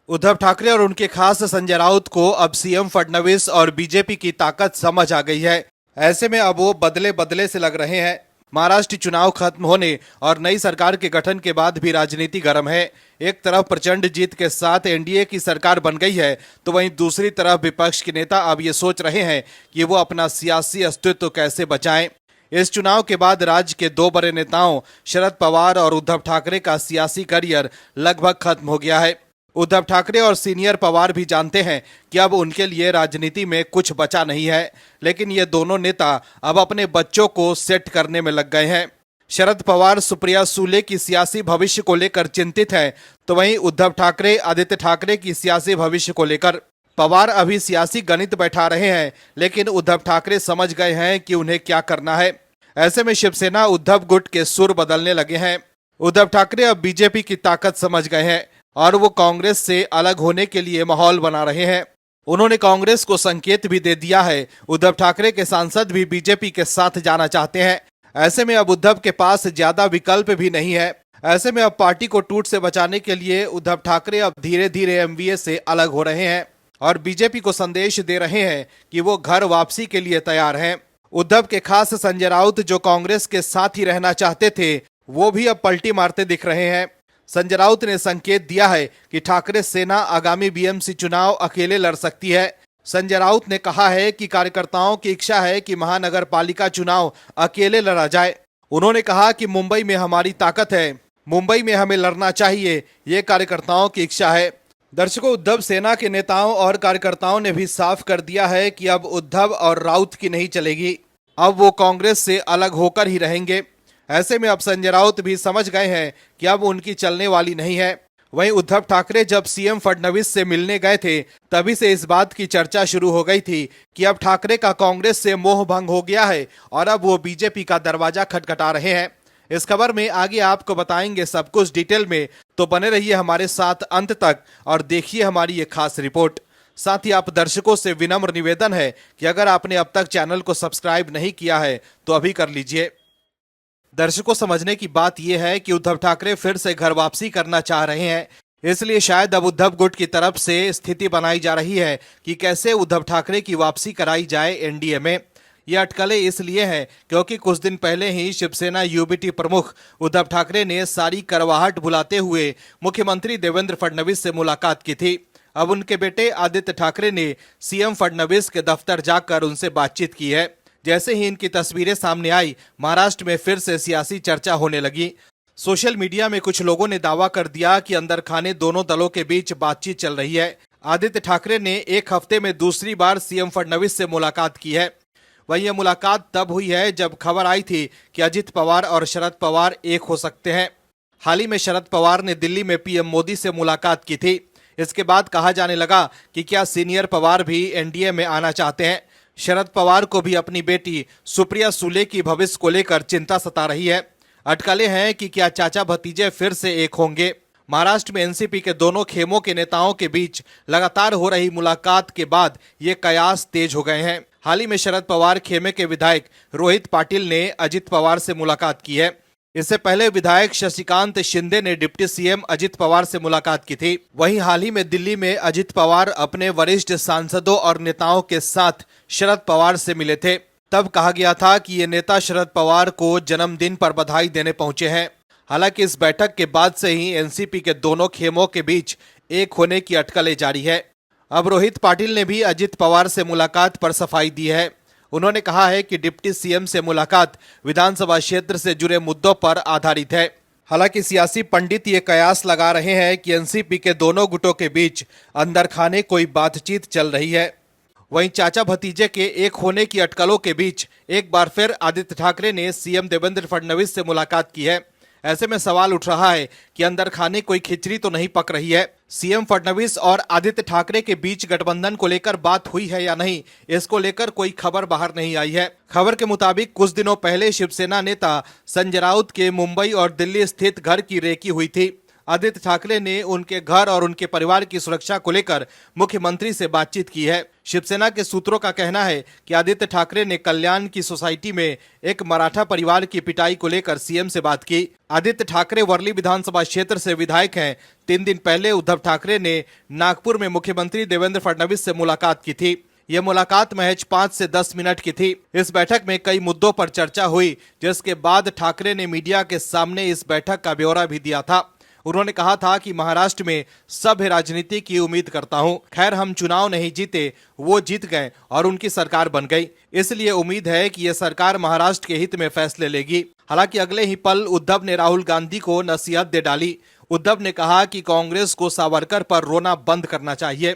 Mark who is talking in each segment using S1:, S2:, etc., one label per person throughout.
S1: उद्धव ठाकरे और उनके खास संजय राउत को अब सीएम फडणवीस और बीजेपी की ताकत समझ आ गई है। ऐसे में अब वो बदले बदले से लग रहे हैं। महाराष्ट्र चुनाव खत्म होने और नई सरकार के गठन के बाद भी राजनीति गर्म है। एक तरफ प्रचंड जीत के साथ एनडीए की सरकार बन गई है, तो वहीं दूसरी तरफ विपक्ष के नेता अब ये सोच रहे हैं कि वो अपना सियासी अस्तित्व कैसे बचाएं। इस चुनाव के बाद राज्य के दो बड़े नेताओं शरद पवार और उद्धव ठाकरे का सियासी करियर लगभग खत्म हो गया है। उद्धव ठाकरे और सीनियर पवार भी जानते हैं कि अब उनके लिए राजनीति में कुछ बचा नहीं है, लेकिन ये दोनों नेता अब अपने बच्चों को सेट करने में लग गए हैं। शरद पवार सुप्रिया सुले की सियासी भविष्य को लेकर चिंतित हैं, तो वहीं उद्धव ठाकरे आदित्य ठाकरे की सियासी भविष्य को लेकर। पवार अभी सियासी गणित बैठा रहे हैं, लेकिन उद्धव ठाकरे समझ गए हैं कि उन्हें क्या करना है। ऐसे में शिवसेना उद्धव गुट के सुर बदलने लगे हैं। उद्धव ठाकरे अब बीजेपी की ताकत समझ गए हैं और वो कांग्रेस से अलग होने के लिए माहौल बना रहे हैं। उन्होंने कांग्रेस को संकेत भी दे दिया है। उद्धव ठाकरे के सांसद भी बीजेपी के साथ जाना चाहते हैं। ऐसे में अब उद्धव के पास ज्यादा विकल्प भी नहीं है। ऐसे में अब पार्टी को टूट से बचाने के लिए उद्धव ठाकरे अब धीरे धीरे एमवीए से अलग हो रहे हैं और बीजेपी को संदेश दे रहे हैं कि वो घर वापसी के लिए तैयार हैं। उद्धव के खास संजय राउत जो कांग्रेस के साथ ही रहना चाहते थे, वो भी अब पलटी मारते दिख रहे हैं। संजय राउत ने संकेत दिया है कि ठाकरे सेना आगामी बीएमसी चुनाव अकेले लड़ सकती है। संजय राउत ने कहा है कि कार्यकर्ताओं की इच्छा है कि महानगर पालिका चुनाव अकेले लड़ा जाए। उन्होंने कहा कि मुंबई में हमारी ताकत है, मुंबई में हमें लड़ना चाहिए, ये कार्यकर्ताओं की इच्छा है। दर्शकों, उद्धव सेना के नेताओं और कार्यकर्ताओं ने भी साफ कर दिया है कि अब उद्धव और राउत की नहीं चलेगी, अब वो कांग्रेस से अलग होकर ही रहेंगे। ऐसे में अब संजय राउत भी समझ गए हैं कि अब उनकी चलने वाली नहीं है। वहीं उद्धव ठाकरे जब सीएम फडणवीस से मिलने गए थे, तभी से इस बात की चर्चा शुरू हो गई थी कि अब ठाकरे का कांग्रेस से मोह भंग हो गया है और अब वो बीजेपी का दरवाजा खटखटा रहे हैं। इस खबर में आगे आपको बताएंगे सब कुछ डिटेल में, तो बने रहिए हमारे साथ अंत तक और देखिए हमारी ये खास रिपोर्ट। साथ ही आप दर्शकों से विनम्र निवेदन है कि अगर आपने अब तक चैनल को सब्सक्राइब नहीं किया है तो अभी कर लीजिए। दर्शकों, समझने की बात यह है कि उद्धव ठाकरे फिर से घर वापसी करना चाह रहे हैं, इसलिए शायद अब उद्धव गुट की तरफ से स्थिति बनाई जा रही है कि कैसे उद्धव ठाकरे की वापसी कराई जाए एनडीए में। ये अटकलें इसलिए हैं क्योंकि कुछ दिन पहले ही शिवसेना यूबीटी प्रमुख उद्धव ठाकरे ने सारी करवाहट भुलाते हुए मुख्यमंत्री देवेंद्र फडणवीस से मुलाकात की थी। अब उनके बेटे आदित्य ठाकरे ने सीएम फडणवीस के दफ्तर जाकर उनसे बातचीत की है। जैसे ही इनकी तस्वीरें सामने आई, महाराष्ट्र में फिर से सियासी चर्चा होने लगी। सोशल मीडिया में कुछ लोगों ने दावा कर दिया कि अंदर खाने दोनों दलों के बीच बातचीत चल रही है। आदित्य ठाकरे ने एक हफ्ते में दूसरी बार सीएम फडणवीस से मुलाकात की है। वहीं यह मुलाकात तब हुई है जब खबर आई थी कि अजित पवार और शरद पवार एक हो सकते हैं। हाल ही में शरद पवार ने दिल्ली में पीएम मोदी से मुलाकात की थी। इसके बाद कहा जाने लगा कि क्या सीनियर पवार भी एनडीए में आना चाहते हैं। शरद पवार को भी अपनी बेटी सुप्रिया सुले की भविष्य को लेकर चिंता सता रही है। अटकलें हैं कि क्या चाचा भतीजे फिर से एक होंगे। महाराष्ट्र में एनसीपी के दोनों खेमों के नेताओं के बीच लगातार हो रही मुलाकात के बाद ये कयास तेज हो गए हैं। हाल ही में शरद पवार खेमे के विधायक रोहित पाटिल ने अजित पवार से मुलाकात की है। इससे पहले विधायक शशिकांत शिंदे ने डिप्टी सीएम अजित पवार से मुलाकात की थी। वहीं हाल ही में दिल्ली में अजित पवार अपने वरिष्ठ सांसदों और नेताओं के साथ शरद पवार से मिले थे। तब कहा गया था कि ये नेता शरद पवार को जन्मदिन पर बधाई देने पहुंचे हैं। हालांकि इस बैठक के बाद से ही एनसीपी के दोनों खेमों के बीच एक होने की अटकलें जारी है। अब रोहित पाटिल ने भी अजित पवार से मुलाकात पर सफाई दी है। उन्होंने कहा है कि डिप्टी सीएम से मुलाकात विधानसभा क्षेत्र से जुड़े मुद्दों पर आधारित है। हालांकि सियासी पंडित ये कयास लगा रहे हैं कि एनसीपी के दोनों गुटों के बीच अंदर खाने कोई बातचीत चल रही है। वहीं चाचा भतीजे के एक होने की अटकलों के बीच एक बार फिर आदित्य ठाकरे ने सीएम देवेंद्र फडणवीस से मुलाकात की है। ऐसे में सवाल उठ रहा है कि अंदर खाने कोई खिचड़ी तो नहीं पक रही है। सीएम फडणवीस और आदित्य ठाकरे के बीच गठबंधन को लेकर बात हुई है या नहीं, इसको लेकर कोई खबर बाहर नहीं आई है। खबर के मुताबिक कुछ दिनों पहले शिवसेना नेता संजय राउत के मुंबई और दिल्ली स्थित घर की रेकी हुई थी। आदित्य ठाकरे ने उनके घर और उनके परिवार की सुरक्षा को लेकर मुख्यमंत्री से बातचीत की है। शिवसेना के सूत्रों का कहना है कि आदित्य ठाकरे ने कल्याण की सोसाइटी में एक मराठा परिवार की पिटाई को लेकर सीएम से बात की। आदित्य ठाकरे वर्ली विधानसभा क्षेत्र से विधायक हैं। 3 दिन पहले उद्धव ठाकरे ने नागपुर में मुख्यमंत्री देवेंद्र फडणवीस से मुलाकात की थी। यह मुलाकात महज 5 से 10 मिनट की थी। इस बैठक में कई मुद्दों पर चर्चा हुई, जिसके बाद ठाकरे ने मीडिया के सामने इस बैठक का ब्यौरा भी दिया था। उन्होंने कहा था कि महाराष्ट्र में सभ्य राजनीति की उम्मीद करता हूं। खैर, हम चुनाव नहीं जीते, वो जीत गए और उनकी सरकार बन गई, इसलिए उम्मीद है कि यह सरकार महाराष्ट्र के हित में फैसले लेगी। हालांकि अगले ही पल उद्धव ने राहुल गांधी को नसीहत दे डाली। उद्धव ने कहा कि कांग्रेस को सावरकर पर रोना बंद करना चाहिए।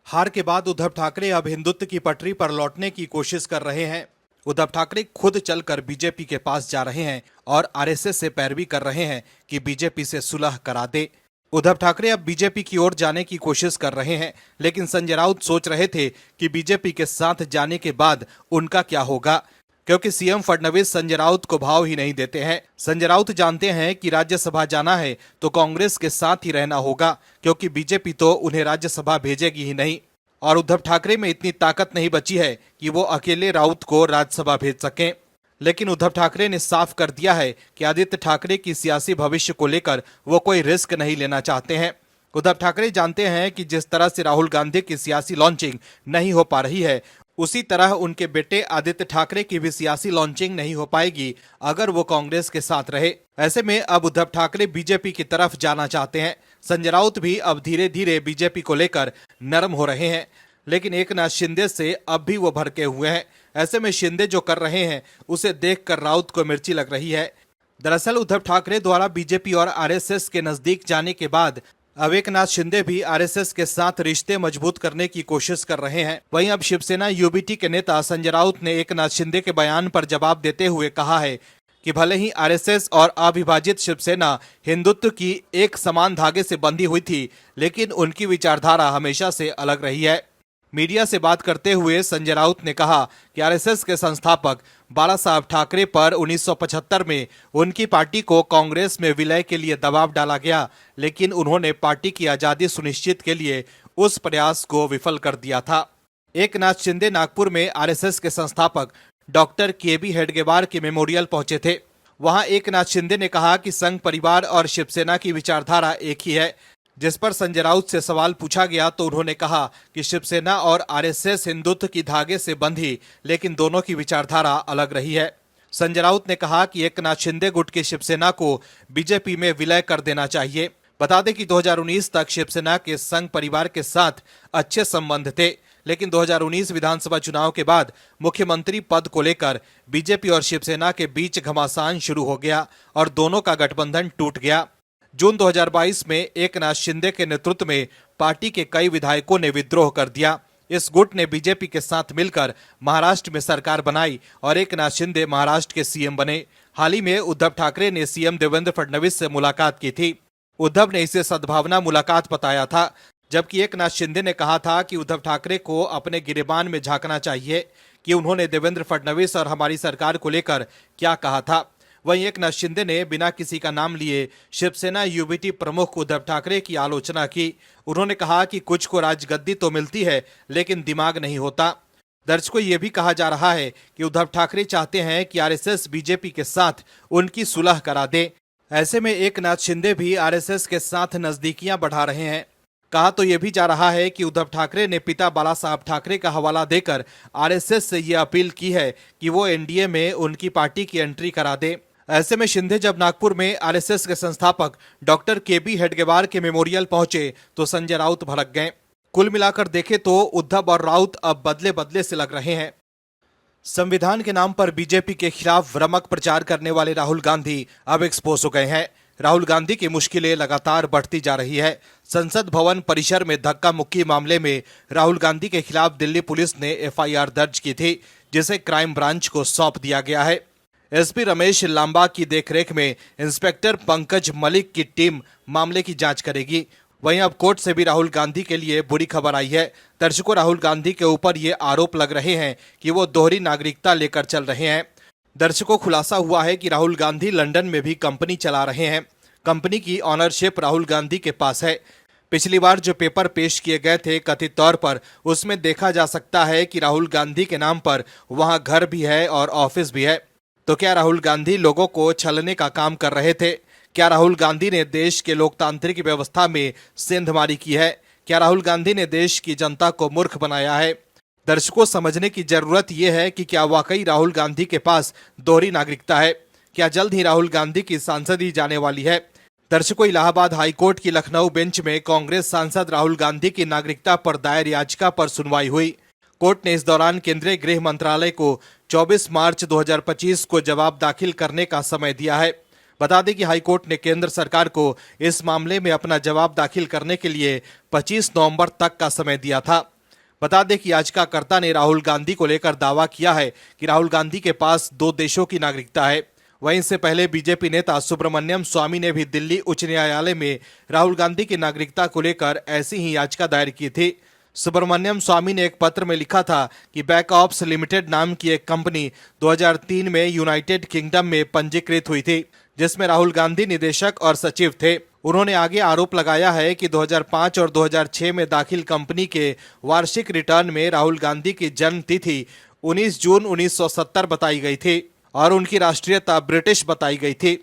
S1: हार के बाद उद्धव ठाकरे अब हिंदुत्व की पटरी पर लौटने की कोशिश कर रहे हैं। उद्धव ठाकरे खुद चलकर बीजेपी के पास जा रहे हैं और आरएसएस से पैरवी कर रहे हैं कि बीजेपी से सुलह करा दे। उद्धव ठाकरे अब बीजेपी की ओर जाने की कोशिश कर रहे हैं, लेकिन संजय राउत सोच रहे थे कि बीजेपी के साथ जाने के बाद उनका क्या होगा, क्योंकि सीएम फडणवीस संजय राउत को भाव ही नहीं देते हैं। संजय राउत जानते हैं कि राज्यसभा जाना है तो कांग्रेस के साथ ही रहना होगा, क्योंकि बीजेपी तो उन्हें राज्यसभा भेजेगी ही नहीं और उद्धव ठाकरे में इतनी ताकत नहीं बची है कि वो अकेले राउत को राज्यसभा भेज सकें। लेकिन उद्धव ठाकरे ने साफ कर दिया है कि आदित्य ठाकरे की सियासी भविष्य को लेकर वो कोई रिस्क नहीं लेना चाहते हैं। उद्धव ठाकरे जानते हैं कि जिस तरह से राहुल गांधी की सियासी लॉन्चिंग नहीं हो पा रही है, उसी तरह उनके बेटे आदित्य ठाकरे की भी सियासी लॉन्चिंग नहीं हो पाएगी अगर वो कांग्रेस के साथ रहे। ऐसे में अब उद्धव ठाकरे बीजेपी की तरफ जाना चाहते हैं। संजय राउत भी अब धीरे धीरे बीजेपी को लेकर नरम हो रहे हैं, लेकिन एकनाथ शिंदे से अब भी वो भड़के हुए हैं। ऐसे में शिंदे जो कर रहे हैं उसे देखकर राउत को मिर्ची लग रही है। दरअसल उद्धव ठाकरे द्वारा बीजेपी और आरएसएस के नजदीक जाने के बाद अब एकनाथ शिंदे भी आरएसएस के साथ रिश्ते मजबूत करने की कोशिश कर रहे हैं। वहीं अब शिवसेना यूबीटी के नेता संजय राउत ने एकनाथ शिंदे के बयान पर जवाब देते हुए कहा है कि भले ही आरएसएस और अविभाजित शिवसेना हिंदुत्व की एक समान धागे से बंधी हुई थी, लेकिन उनकी विचारधारा हमेशा से अलग रही है। मीडिया से बात करते हुए संजय राउत ने कहा कि आरएसएस के संस्थापक बाला साहब ठाकरे पर 1975 में उनकी पार्टी को कांग्रेस में विलय के लिए दबाव डाला गया, लेकिन उन्होंने पार्टी की आजादी सुनिश्चित के लिए उस प्रयास को विफल कर दिया था। एकनाथ शिंदे नागपुर में आरएसएस के संस्थापक डॉक्टर केबी हेडगेवार के मेमोरियल पहुंचे थे। वहां एकनाथ शिंदे ने कहा कि संघ परिवार और शिवसेना की विचारधारा एक ही है। जिस पर संजय राउत से सवाल पूछा गया तो उन्होंने कहा कि शिवसेना और आरएसएस हिंदुत्व की धागे से बंधी, लेकिन दोनों की विचारधारा अलग रही है। संजय राउत ने कहा कि एकनाथ शिंदे गुट की शिवसेना को बीजेपी में विलय कर देना चाहिए। बता दें कि 2019 तक शिवसेना के संघ परिवार के साथ अच्छे संबंध थे, लेकिन 2019 विधानसभा चुनाव के बाद मुख्यमंत्री पद को लेकर बीजेपी और शिवसेना के बीच घमासान शुरू हो गया और दोनों का गठबंधन टूट गया। जून 2022 में एकनाथ शिंदे के नेतृत्व में पार्टी के कई विधायकों ने विद्रोह कर दिया। इस गुट ने बीजेपी के साथ मिलकर महाराष्ट्र में सरकार बनाई और एकनाथ शिंदे महाराष्ट्र के सीएम बने। हाल ही में उद्धव ठाकरे ने सीएम देवेंद्र फडणवीस से मुलाकात की थी। उद्धव ने इसे सद्भावना मुलाकात बताया था, जबकि एकनाथ शिंदे ने कहा था कि उद्धव ठाकरे को अपने गिरेबान में झांकना चाहिए कि उन्होंने देवेंद्र फडणवीस और हमारी सरकार को लेकर क्या कहा था। वहीं एकनाथ शिंदे ने बिना किसी का नाम लिए शिवसेना यूबीटी प्रमुख उद्धव ठाकरे की आलोचना की। उन्होंने कहा कि कुछ को राजगद्दी तो मिलती है, लेकिन दिमाग नहीं होता। दर्शकों, ये भी कहा जा रहा है कि उद्धव ठाकरे चाहते हैं कि आरएसएस बीजेपी के साथ उनकी सुलह करा दे। ऐसे में एकनाथ शिंदे भी आरएसएस के साथ नजदीकियां बढ़ा रहे हैं। कहा तो यह भी जा रहा है कि उद्धव ठाकरे ने पिता बाला साहब ठाकरे का हवाला देकर आरएसएस से यह अपील की है कि वो एनडीए में उनकी पार्टी की एंट्री करा दे। ऐसे में शिंदे जब नागपुर में आरएसएस के संस्थापक डॉक्टर केबी हेडगेवार के मेमोरियल पहुंचे तो संजय राउत भड़क गए। कुल मिलाकर देखें तो उद्धव और राउत अब बदले बदले से लग रहे हैं। संविधान के नाम पर बीजेपी के खिलाफ भ्रामक प्रचार करने वाले राहुल गांधी अब एक्सपोज हो गए हैं। राहुल गांधी की मुश्किलें लगातार बढ़ती जा रही है। संसद भवन परिसर में धक्का मुक्की मामले में राहुल गांधी के खिलाफ दिल्ली पुलिस ने एफआईआर दर्ज की थी, जिसे क्राइम ब्रांच को सौंप दिया गया है। एसपी रमेश लांबा की देखरेख में इंस्पेक्टर पंकज मलिक की टीम मामले की जांच करेगी। वहीं अब कोर्ट से भी राहुल गांधी के लिए बुरी खबर आई है। दर्शकों, राहुल गांधी के ऊपर ये आरोप लग रहे हैं कि वो दोहरी नागरिकता लेकर चल रहे हैं। दर्शकों, खुलासा हुआ है कि राहुल गांधी लंदन में भी कंपनी चला रहे हैं। कंपनी की ऑनरशिप राहुल गांधी के पास है। पिछली बार जो पेपर पेश किए गए थे कथित तौर पर, उसमें देखा जा सकता है कि राहुल गांधी के नाम पर वहां घर भी है और ऑफिस भी है। तो क्या राहुल गांधी लोगों को छलने का काम कर रहे थे? क्या राहुल गांधी ने देश के लोकतांत्रिक व्यवस्था में सेंधमारी की है? क्या राहुल गांधी ने देश की जनता को मूर्ख बनाया है? दर्शकों, समझने की जरूरत यह है कि क्या वाकई राहुल गांधी के पास दोहरी नागरिकता है? क्या जल्द ही राहुल गांधी की सांसदी जाने वाली है? दर्शकों, इलाहाबाद हाईकोर्ट की लखनऊ बेंच में कांग्रेस सांसद राहुल गांधी की नागरिकता पर दायर याचिका पर सुनवाई हुई। कोर्ट ने इस दौरान केंद्रीय गृह मंत्रालय को 24 मार्च 2025 को जवाब दाखिल करने का समय दिया है। बता दें कि हाईकोर्ट ने केंद्र सरकार को इस मामले में अपना जवाब दाखिल करने के लिए 25 नवंबर तक का समय दिया था। बता दें कि याचिकाकर्ता ने राहुल गांधी को लेकर दावा किया है कि राहुल गांधी के पास 2 देशों की नागरिकता है। वहीं इससे पहले बीजेपी नेता सुब्रमण्यम स्वामी ने भी दिल्ली उच्च न्यायालय में राहुल गांधी की नागरिकता को लेकर ऐसी ही याचिका दायर की थी। सुब्रमण्यम स्वामी ने एक पत्र में लिखा था कि बैकऑप्स लिमिटेड नाम की एक कंपनी 2003 में यूनाइटेड किंगडम में पंजीकृत हुई थी, जिसमें राहुल गांधी निदेशक और सचिव थे। उन्होंने आगे आरोप लगाया है कि 2005 और 2006 में दाखिल कंपनी के वार्षिक रिटर्न में राहुल गांधी की जन्म तिथि 19 जून 1970 बताई गई थी और उनकी राष्ट्रीयता ब्रिटिश बताई गई थी।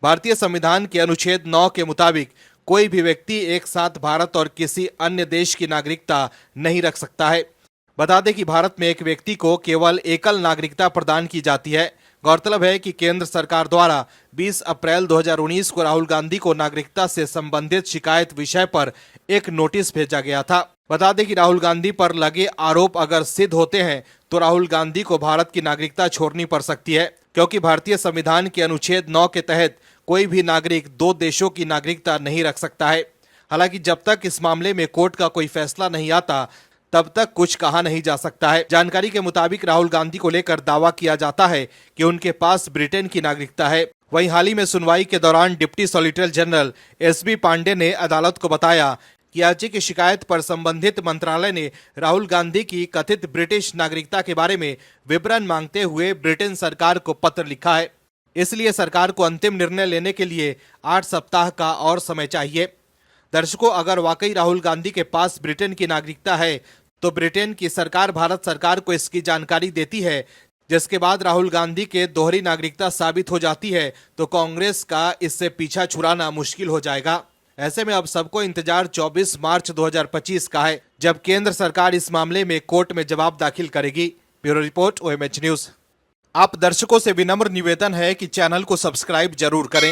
S1: भारतीय संविधान के अनुच्छेद 9 के मुताबिक कोई भी व्यक्ति एक साथ भारत और किसी अन्य देश की नागरिकता नहीं रख सकता है। बता दें कि भारत में एक व्यक्ति को केवल एकल नागरिकता प्रदान की जाती है। गौरतलब है कि केंद्र सरकार द्वारा 20 अप्रैल 2019 को राहुल गांधी को नागरिकता से संबंधित शिकायत विषय पर एक नोटिस भेजा गया था। बता दें कि राहुल गांधी पर लगे आरोप अगर सिद्ध होते हैं तो राहुल गांधी को भारत की नागरिकता छोड़नी पड़ सकती है, क्योंकि भारतीय संविधान के अनुच्छेद 9 के तहत कोई भी नागरिक 2 देशों की नागरिकता नहीं रख सकता है। हालांकि जब तक इस मामले में कोर्ट का कोई फैसला नहीं आता तब तक कुछ कहा नहीं जा सकता है। जानकारी के मुताबिक राहुल गांधी को लेकर दावा किया जाता है कि उनके पास ब्रिटेन की नागरिकता है। वहीं हाल ही में सुनवाई के दौरान deputy solicitor general S B Pandey ने अदालत को बताया कि याची की शिकायत पर संबंधित मंत्रालय ने राहुल गांधी की कथित ब्रिटिश नागरिकता के बारे में विवरण मांगते हुए ब्रिटेन सरकार को पत्र लिखा है। इसलिए सरकार को अंतिम निर्णय लेने के लिए 8 सप्ताह का और समय चाहिए। दर्शकों, अगर वाकई राहुल गांधी के पास ब्रिटेन की नागरिकता है तो ब्रिटेन की सरकार भारत सरकार को इसकी जानकारी देती है, जिसके बाद राहुल गांधी के दोहरी नागरिकता साबित हो जाती है तो कांग्रेस का इससे पीछा छुड़ाना मुश्किल हो जाएगा। ऐसे में अब सबको इंतजार 24 मार्च 2025 का है, जब केंद्र सरकार इस मामले में कोर्ट में जवाब दाखिल करेगी। Bureau report, OMH news. आप दर्शकों से विनम्र निवेदन है कि चैनल को सब्सक्राइब जरूर करें